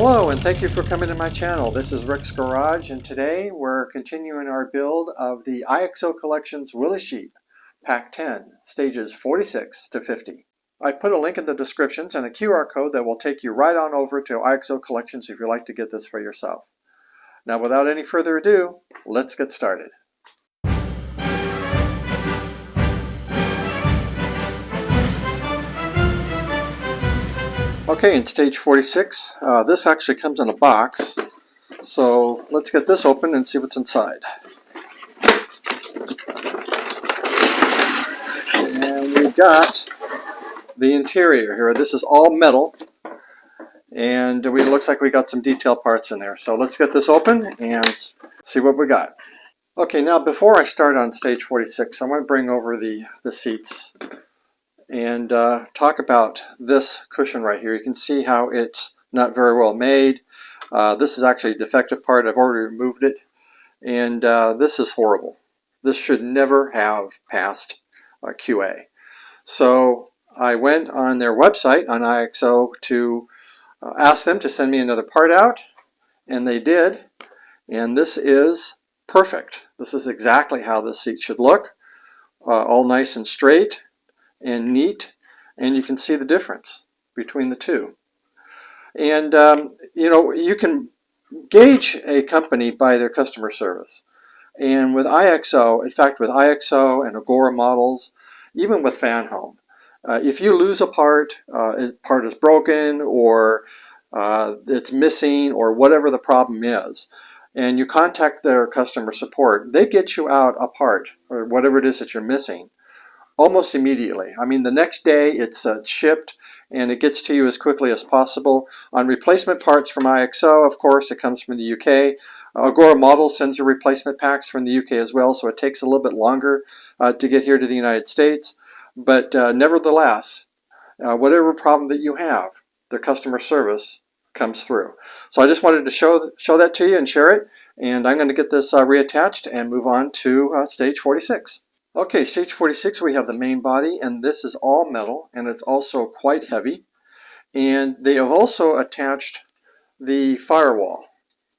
Hello and thank you for coming to my channel. This is Rick's Garage and today we're continuing our build of the iXO Collections Willys sheep, Pack 10, stages 46 to 50. I put a link in the descriptions and a QR code that will take you right on over to iXO Collections if you'd like to get this for yourself. Now without any further ado, let's get started. Okay, in stage 46, this actually comes in a box, so let's get this open and see what's inside. And we've got the interior here. This is all metal, and it looks like we got some detail parts in there. So let's get this open and see what we got. Okay, now before I start on stage 46, I want to bring over the seats and talk about this cushion right here. You can see how it's not very well made. This is actually a defective part. I've already removed it, and this is horrible. This should never have passed QA. So I went on their website on iXO to ask them to send me another part out, and they did, and this is perfect. This is exactly how this seat should look, all nice and straight and neat, and you can see the difference between the two. And you know, you can gauge a company by their customer service. And with iXO, in fact with iXO and Agora models, even with Fan Home, if you lose a part is broken or it's missing or whatever the problem is, and you contact their customer support, they get you out a part or whatever it is that you're missing almost immediately. I mean, the next day it's shipped and it gets to you as quickly as possible. On replacement parts from iXO, of course, it comes from the UK. Agora Models sends you replacement packs from the UK as well, so it takes a little bit longer to get here to the United States. But nevertheless, whatever problem that you have, their customer service comes through. So I just wanted to show that to you and share it. And I'm going to get this reattached and move on to stage 46. Okay, stage 46, we have the main body, and this is all metal, and it's also quite heavy. And they have also attached the firewall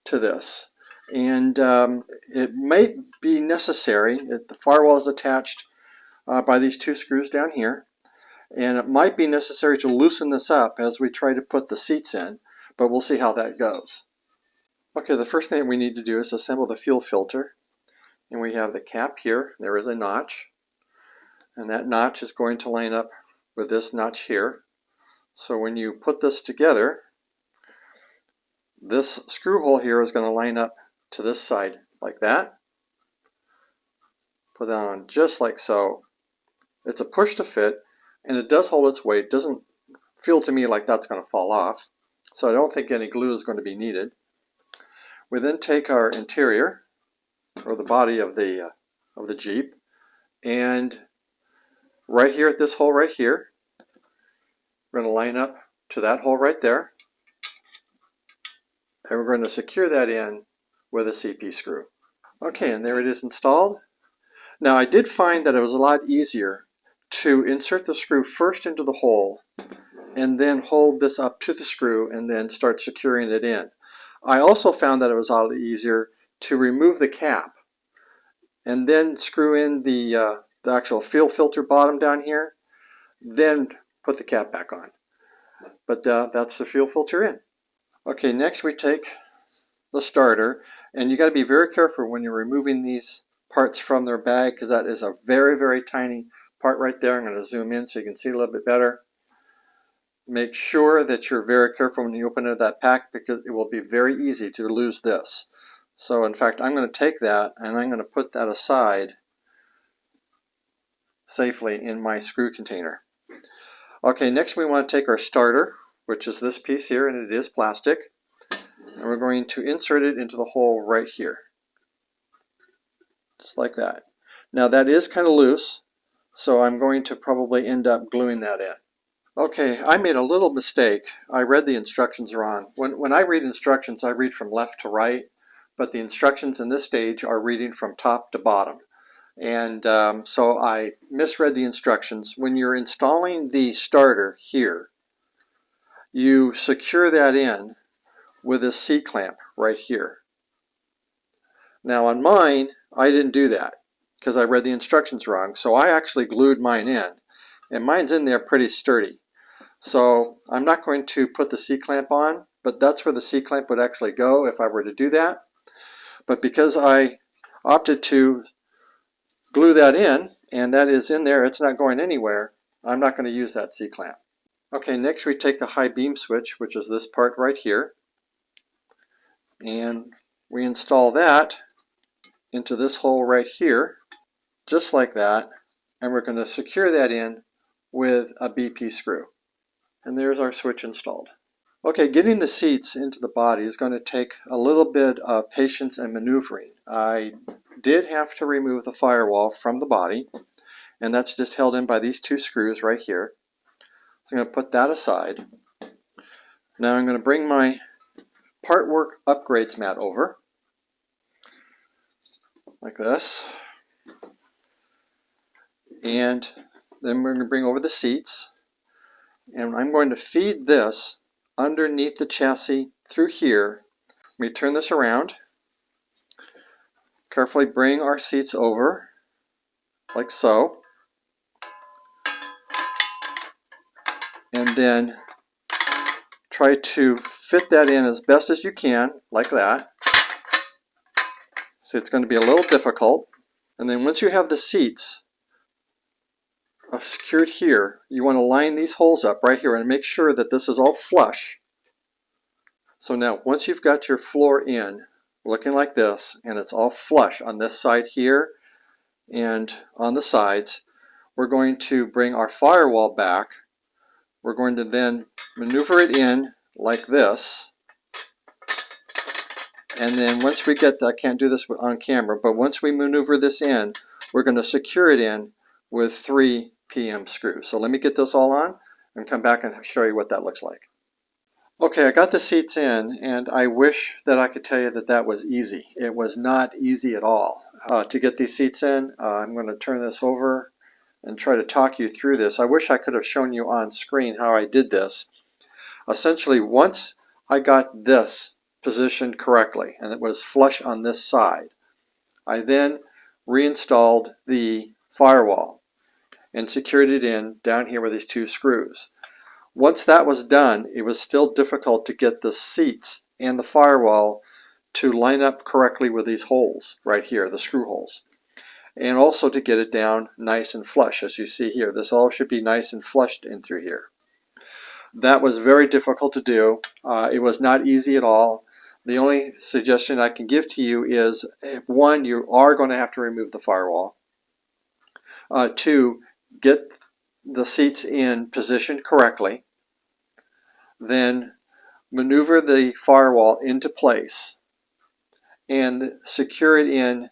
to this. And it might be necessary, the firewall is attached by these two screws down here, and it might be necessary to loosen this up as we try to put the seats in, but we'll see how that goes. Okay, the first thing we need to do is assemble the fuel filter. And we have the cap here. There is a notch, and that notch is going to line up with this notch here. So when you put this together, this screw hole here is going to line up to this side like that. Put that on just like so. It's a push to fit, and it does hold its weight. It doesn't feel to me like that's going to fall off, so I don't think any glue is going to be needed. We then take our interior, or the body of the Jeep, and right here at this hole right here, we're going to line up to that hole right there, and we're going to secure that in with a CP screw. Okay, and there it is installed. Now I did find that it was a lot easier to insert the screw first into the hole and then hold this up to the screw and then start securing it in. I also found that it was a lot easier to remove the cap and then screw in the actual fuel filter bottom down here, then put the cap back on. But that's the fuel filter in. Okay, next we take the starter, and you got to be very careful when you're removing these parts from their bag, because that is a very, very tiny part right there. I'm going to zoom in so you can see a little bit better. Make sure that you're very careful when you open up that pack, because it will be very easy to lose this. So in fact, I'm going to take that and I'm going to put that aside safely in my screw container. Okay, next we want to take our starter, which is this piece here, and it is plastic, and we're going to insert it into the hole right here. Just like that. Now that is kind of loose, so I'm going to probably end up gluing that in. Okay, I made a little mistake. I read the instructions wrong. When I read instructions, I read from left to right, but the instructions in this stage are reading from top to bottom. And so I misread the instructions. When you're installing the starter here, you secure that in with this C-clamp right here. Now on mine, I didn't do that because I read the instructions wrong. So I actually glued mine in, and mine's in there pretty sturdy. So I'm not going to put the C-clamp on, but that's where the C-clamp would actually go if I were to do that. But because I opted to glue that in, and that is in there, it's not going anywhere, I'm not going to use that C-clamp. Okay, next we take the high beam switch, which is this part right here, and we install that into this hole right here, just like that, and we're going to secure that in with a BP screw. And there's our switch installed. Okay, getting the seats into the body is going to take a little bit of patience and maneuvering. I did have to remove the firewall from the body, and that's just held in by these two screws right here. So I'm going to put that aside. Now I'm going to bring my part work upgrades mat over, like this. And then we're going to bring over the seats. And I'm going to feed this underneath the chassis through here. Let me turn this around. Carefully bring our seats over, like so. And then try to fit that in as best as you can, like that. So it's going to be a little difficult. And then once you have the seats secured here, you want to line these holes up right here and make sure that this is all flush. So now once you've got your floor in, looking like this, and it's all flush on this side here and on the sides, we're going to bring our firewall back. We're going to then maneuver it in like this. And then once we get, I can't do this on camera, but once we maneuver this in, we're going to secure it in with 3 PM screws. So let me get this all on and come back and show you what that looks like. Okay, I got the seats in, and I wish that I could tell you that that was easy. It was not easy at all. To get these seats in, I'm going to turn this over and try to talk you through this. I wish I could have shown you on screen how I did this. Essentially, once I got this positioned correctly, and it was flush on this side, I then reinstalled the firewall and secured it in down here with these 2 screws. Once that was done, it was still difficult to get the seats and the firewall to line up correctly with these holes right here, the screw holes. And also to get it down nice and flush, as you see here. This all should be nice and flushed in through here. That was very difficult to do. It was not easy at all. The only suggestion I can give to you is, 1, you are going to have to remove the firewall. 2, get the seats in position correctly. Then maneuver the firewall into place and secure it in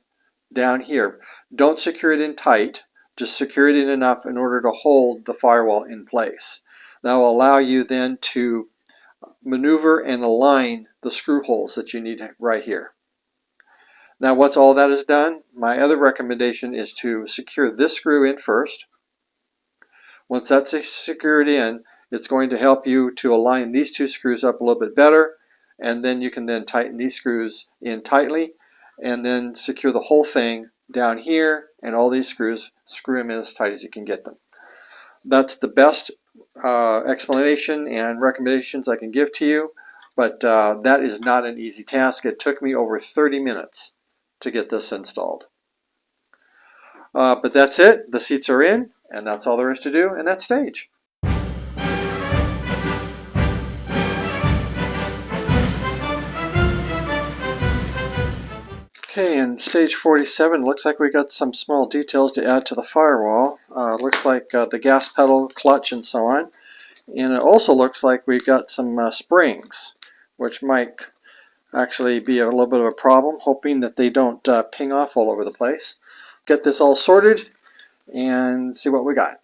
down here. Don't secure it in tight, just secure it in enough in order to hold the firewall in place. That will allow you then to maneuver and align the screw holes that you need right here. Now once all that is done, my other recommendation is to secure this screw in first. Once that's secured in, it's going to help you to align these 2 screws up a little bit better, and then you can then tighten these screws in tightly and then secure the whole thing down here, and all these screws, screw them in as tight as you can get them. That's the best explanation and recommendations I can give to you, but that is not an easy task. It took me over 30 minutes to get this installed. But that's it. The seats are in, and that's all there is to do in that stage. Okay, in stage 47, looks like we got some small details to add to the firewall. Looks like the gas pedal, clutch, and so on. And it also looks like we got some springs, which might actually be a little bit of a problem, hoping that they don't ping off all over the place. Get this all sorted and see what we got.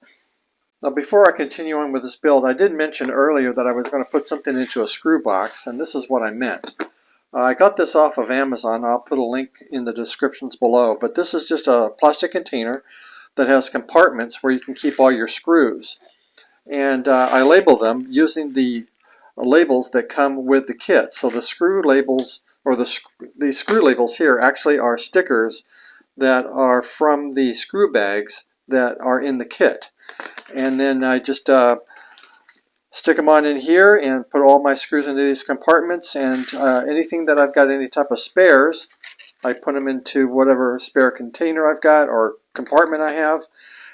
Now before I continue on with this build, I did mention earlier that I was going to put something into a screw box, and this is what I meant. I got this off of Amazon. I'll put a link in the descriptions below, but this is just a plastic container that has compartments where you can keep all your screws. And I label them using the labels that come with the kit. So the screw labels, or the screw labels here, actually are stickers that are from the screw bags that are in the kit. And then I just stick them on in here and put all my screws into these compartments, and anything that I've got any type of spares, I put them into whatever spare container I've got or compartment I have.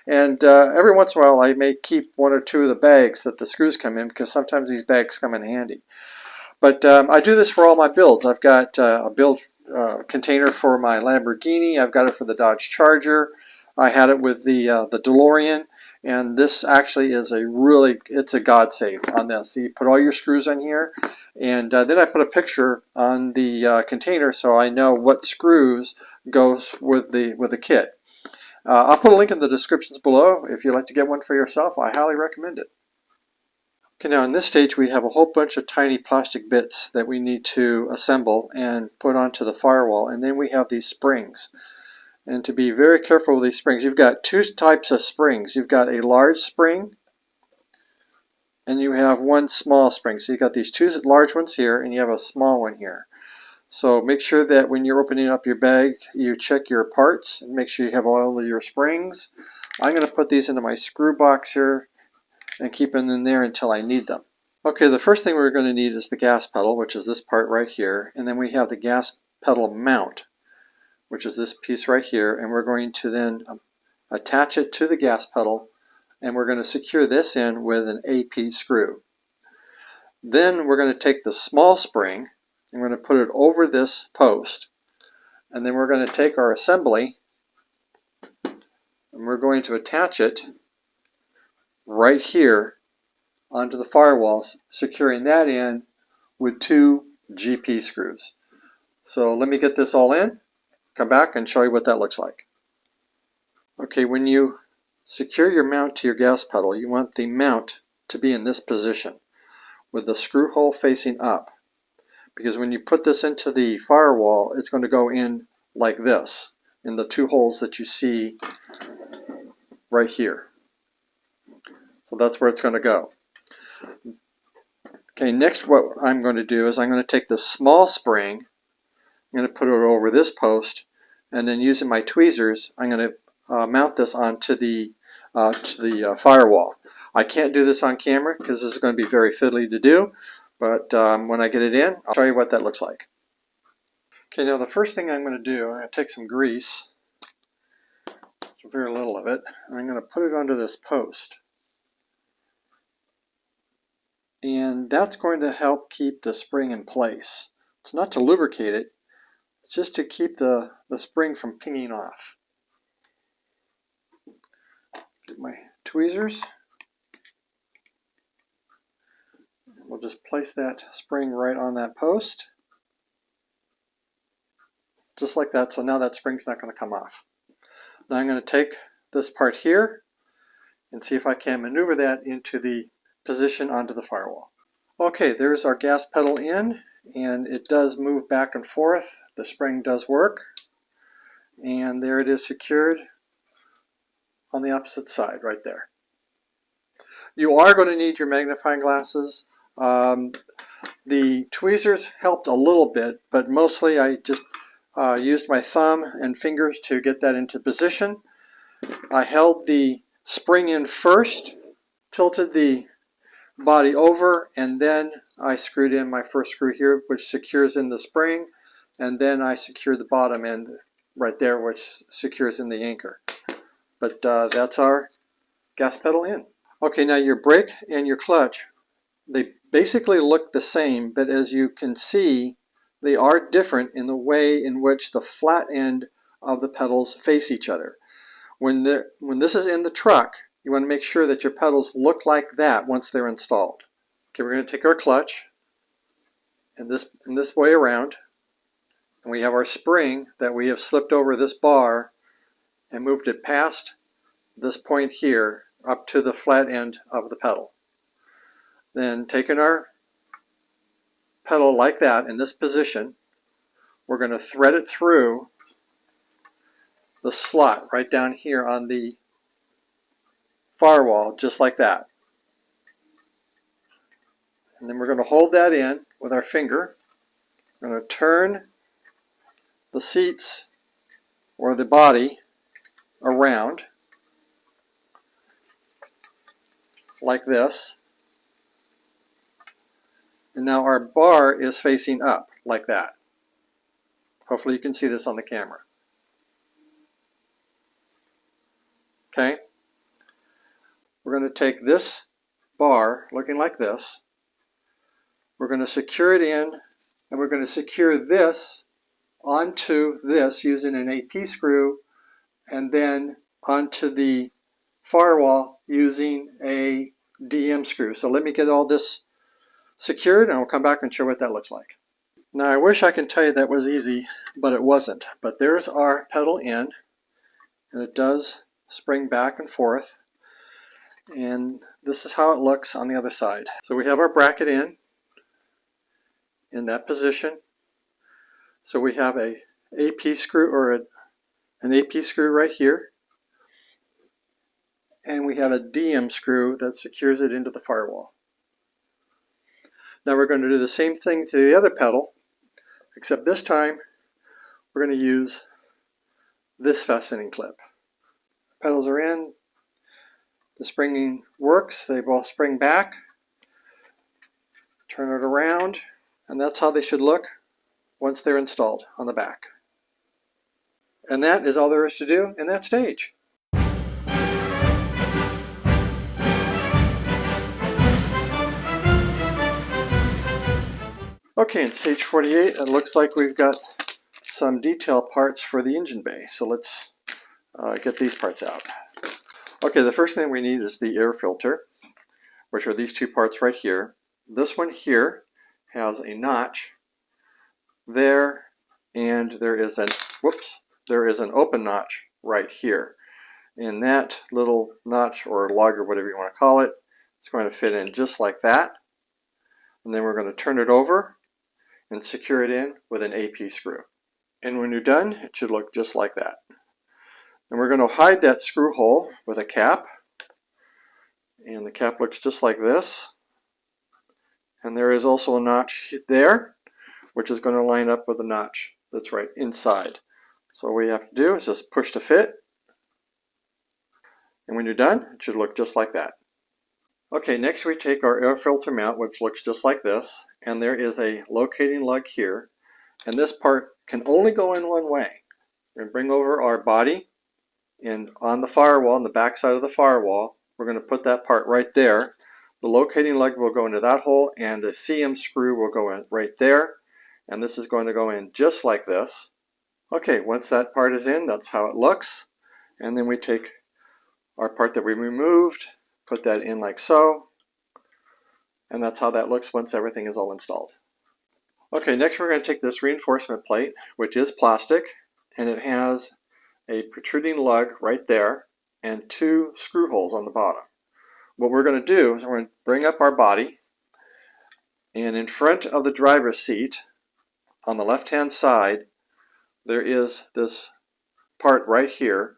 And every once in a while I may keep one or two of the bags that the screws come in, because sometimes these bags come in handy. But I do this for all my builds. I've got a build container for my Lamborghini. I've got it for the Dodge Charger. I had it with the DeLorean. And this actually is it's a God save on this. So you put all your screws on here, and then I put a picture on the container so I know what screws goes with the kit. I'll put a link in the descriptions below. If you'd like to get one for yourself, I highly recommend it. Okay, now in this stage we have a whole bunch of tiny plastic bits that we need to assemble and put onto the firewall, and then we have these springs. And to be very careful with these springs, you've got two types of springs. You've got a large spring and you have one small spring. So you've got these two large ones here and you have a small one here. So make sure that when you're opening up your bag, you check your parts and make sure you have all of your springs. I'm going to put these into my screw box here and keep them in there until I need them. Okay, the first thing we're going to need is the gas pedal, which is this part right here. And then we have the gas pedal mount, which is this piece right here, and we're going to then attach it to the gas pedal, and we're going to secure this in with an AP screw. Then we're going to take the small spring and we're going to put it over this post, and then we're going to take our assembly and we're going to attach it right here onto the firewall, securing that in with two GP screws. So let me get this all in, come back and show you what that looks like. Okay, when you secure your mount to your gas pedal, you want the mount to be in this position with the screw hole facing up, because when you put this into the firewall, it's going to go in like this in the two holes that you see right here. So that's where it's going to go. Okay, next what I'm going to do is I'm going to take this small spring, I'm going to put it over this post, and then using my tweezers I'm going to mount this onto the firewall. I can't do this on camera because this is going to be very fiddly to do, but when I get it in, I'll show you what that looks like. Okay, now the first thing I'm going to do, I'm going to take some grease, very little of it, and I'm going to put it under this post. And that's going to help keep the spring in place. It's not to lubricate it, it's just to keep the spring from pinging off. Get my tweezers. We'll just place that spring right on that post. Just like that, so now that spring's not going to come off. Now I'm going to take this part here and see if I can maneuver that into the position onto the firewall. Okay, there's our gas pedal in, and it does move back and forth. The spring does work, and there it is secured on the opposite side right there. You are going to need your magnifying glasses. The tweezers helped a little bit, but mostly I just used my thumb and fingers to get that into position. I held the spring in first, tilted the body over, and then I screwed in my first screw here, which secures in the spring, and then I secured the bottom end right there, which secures in the anchor. But that's our gas pedal in. Okay, now your brake and your clutch, they basically look the same, but as you can see, they are different in the way in which the flat end of the pedals face each other. When this is in the truck, you want to make sure that your pedals look like that once they're installed. Okay, we're going to take our clutch in this way around, and we have our spring that we have slipped over this bar and moved it past this point here up to the flat end of the pedal. Then taking our pedal like that in this position, we're going to thread it through the slot right down here on the firewall, just like that. And then we're going to hold that in with our finger. We're going to turn the seats or the body around like this. And now our bar is facing up like that. Hopefully you can see this on the camera. Okay? We're going to take this bar looking like this. We're going to secure it in, and we're going to secure this onto this using an AP screw, and then onto the firewall using a DM screw. So let me get all this secured and I'll come back and show what that looks like. Now I wish I could tell you that was easy, but it wasn't. But there's our pedal in, and it does spring back and forth. And this is how it looks on the other side. So we have our bracket in that position. So we have a AP screw or an AP screw right here. And we have a DM screw that secures it into the firewall. Now we're going to do the same thing to the other pedal, except this time we're going to use this fastening clip. Pedals are in, the springing works, they both spring back, turn it around, and that's how they should look once they're installed on the back. And that is all there is to do in that stage. Okay, in stage 48, it looks like we've got some detail parts for the engine bay. So let's get these parts out. Okay, the first thing we need is the air filter, which are these two parts right here. This one here has a notch there, and there is an open notch right here. And that little notch or lug or whatever you want to call it, it's going to fit in just like that. And then we're going to turn it over and secure it in with an AP screw. And when you're done, it should look just like that. And we're going to hide that screw hole with a cap. And the cap looks just like this. And there is also a notch there, which is going to line up with the notch that's right inside. So all we have to do is just push to fit. And when you're done, it should look just like that. Okay, next we take our air filter mount, which looks just like this. And there is a locating lug here. And this part can only go in one way. We're going to bring over our body, and on the firewall, on the back side of the firewall, we're going to put that part right there. The locating lug will go into that hole, and the CM screw will go in right there. And this is going to go in just like this. Okay, once that part is in, that's how it looks. And then we take our part that we removed, put that in like so. And that's how that looks once everything is all installed. Okay, next we're going to take this reinforcement plate, which is plastic, and it has a protruding lug right there and two screw holes on the bottom. What we're going to do is we're going to bring up our body, and in front of the driver's seat on the left hand side there is this part right here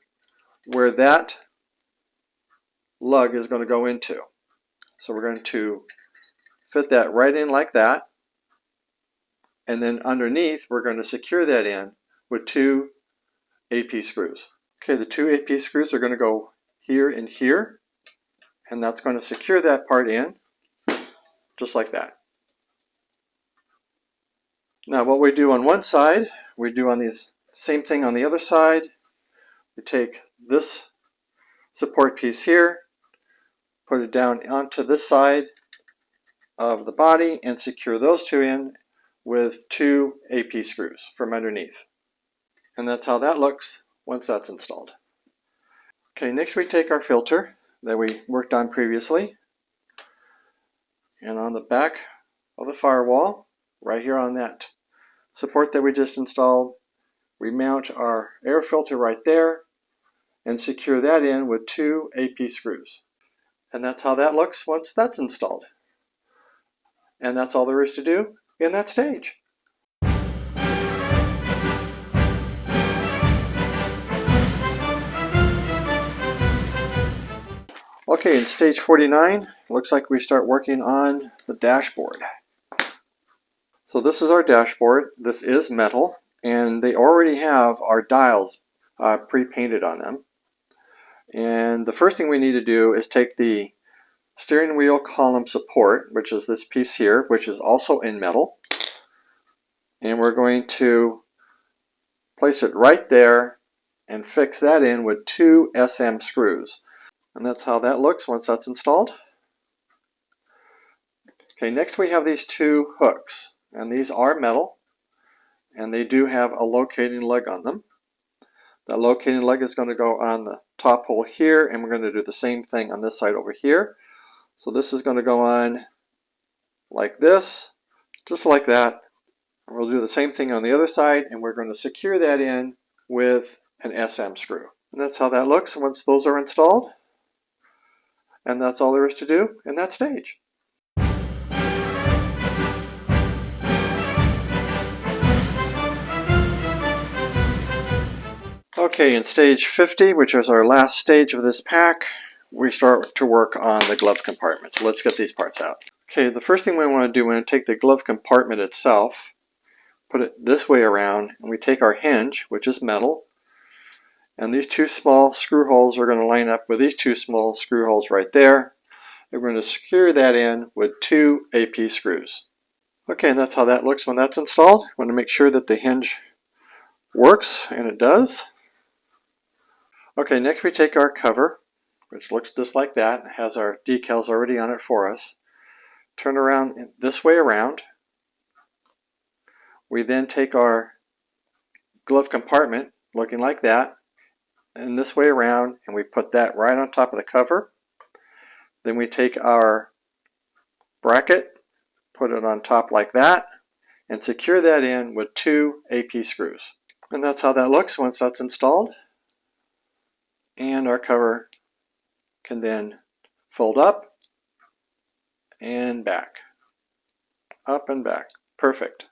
where that lug is going to go into. So we're going to fit that right in like that, and then underneath we're going to secure that in with two AP screws. Okay, the two AP screws are going to go here and here, and that's going to secure that part in just like that. Now what we do on one side, we do on the same thing on the other side. We take this support piece here, put it down onto this side of the body, and secure those two in with two AP screws from underneath. And that's how that looks once that's installed. Okay, next we take our filter that we worked on previously, and on the back of the firewall, right here on that support that we just installed, we mount our air filter right there and secure that in with two AP screws. And that's how that looks once that's installed. And that's all there is to do in that stage. Okay, in stage 49, looks like we start working on the dashboard. So this is our dashboard. This is metal, and they already have our dials pre-painted on them. And the first thing we need to do is take the steering wheel column support, which is this piece here, which is also in metal, and we're going to place it right there and fix that in with 2 SM screws. And that's how that looks once that's installed. Okay, next we have these 2 hooks, and these are metal, and they do have a locating leg on them. That locating leg is going to go on the top hole here, and we're going to do the same thing on this side over here. So this is going to go on like this, just like that. And we'll do the same thing on the other side, and we're going to secure that in with an SM screw. And that's how that looks once those are installed. And that's all there is to do in that stage. Okay, in stage 50, which is our last stage of this pack, we start to work on the glove compartment. So let's get these parts out. Okay, the first thing we want to do, we're going to take the glove compartment itself, put it this way around, and we take our hinge, which is metal, and these 2 small screw holes are going to line up with these 2 small screw holes right there. And we're going to secure that in with 2 AP screws. Okay, and that's how that looks when that's installed. I want to make sure that the hinge works, and it does. Okay, next we take our cover, which looks just like that. It has our decals already on it for us. Turn around this way around. We then take our glove compartment, looking like that, and this way around, and we put that right on top of the cover. Then we take our bracket, put it on top like that, and secure that in with 2 AP screws. And that's how that looks once that's installed. And our cover can then fold up and back, up and back. Perfect.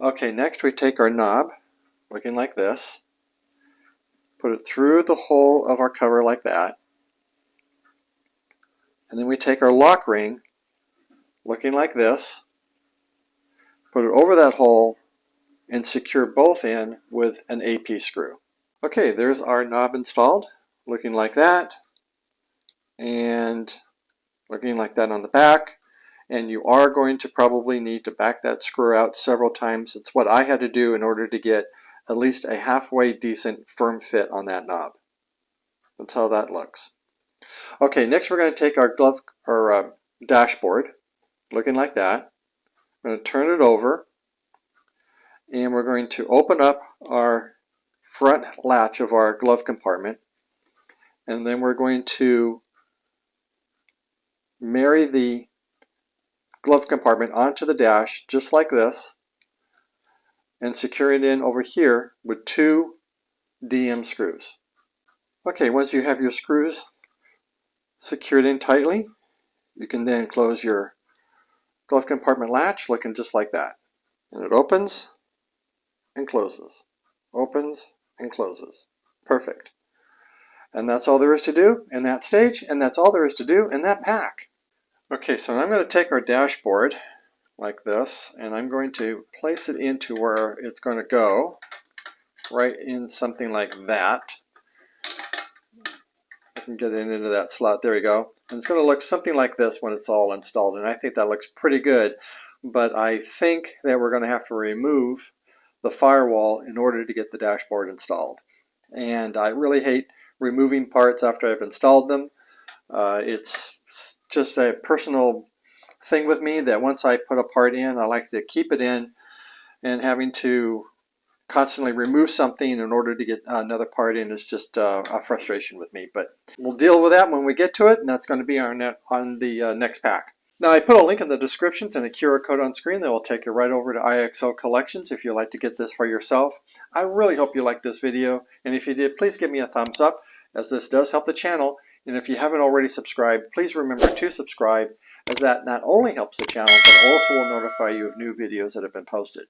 Okay, next we take our knob, looking like this, put it through the hole of our cover like that, and then we take our lock ring, looking like this, put it over that hole, and secure both in with an AP screw. Okay, there's our knob installed, looking like that, and looking like that on the back. And you are going to probably need to back that screw out several times. It's what I had to do in order to get at least a halfway decent firm fit on that knob. That's how that looks. Okay, next we're going to take our dashboard, looking like that. I'm going to turn it over, and we're going to open up our front latch of our glove compartment, and then we're going to marry the glove compartment onto the dash just like this, and secure it in over here with 2 DM screws. Okay, once you have your screws secured in tightly, you can then close your glove compartment latch, looking just like that. And it opens and closes, opens and closes. Perfect. And that's all there is to do in that stage, and that's all there is to do in that pack. Okay, so I'm going to take our dashboard like this, and I'm going to place it into where it's going to go, right in something like that. I can get it into that slot. There we go. And it's going to look something like this when it's all installed, and I think that looks pretty good. But I think that we're going to have to remove the firewall in order to get the dashboard installed. And I really hate removing parts after I've installed them. It's just a personal thing with me that once I put a part in, I like to keep it in, and having to constantly remove something in order to get another part in is just a frustration with me. But we'll deal with that when we get to it, and that's going to be on the next pack. Now, I put a link in the descriptions and a QR code on screen that will take you right over to iXO Collections if you'd like to get this for yourself. I really hope you liked this video, and if you did, please give me a thumbs up, as this does help the channel. And if you haven't already subscribed, please remember to subscribe, as that not only helps the channel, but also will notify you of new videos that have been posted.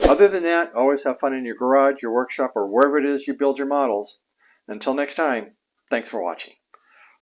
Other than that, always have fun in your garage, your workshop, or wherever it is you build your models. Until next time, thanks for watching.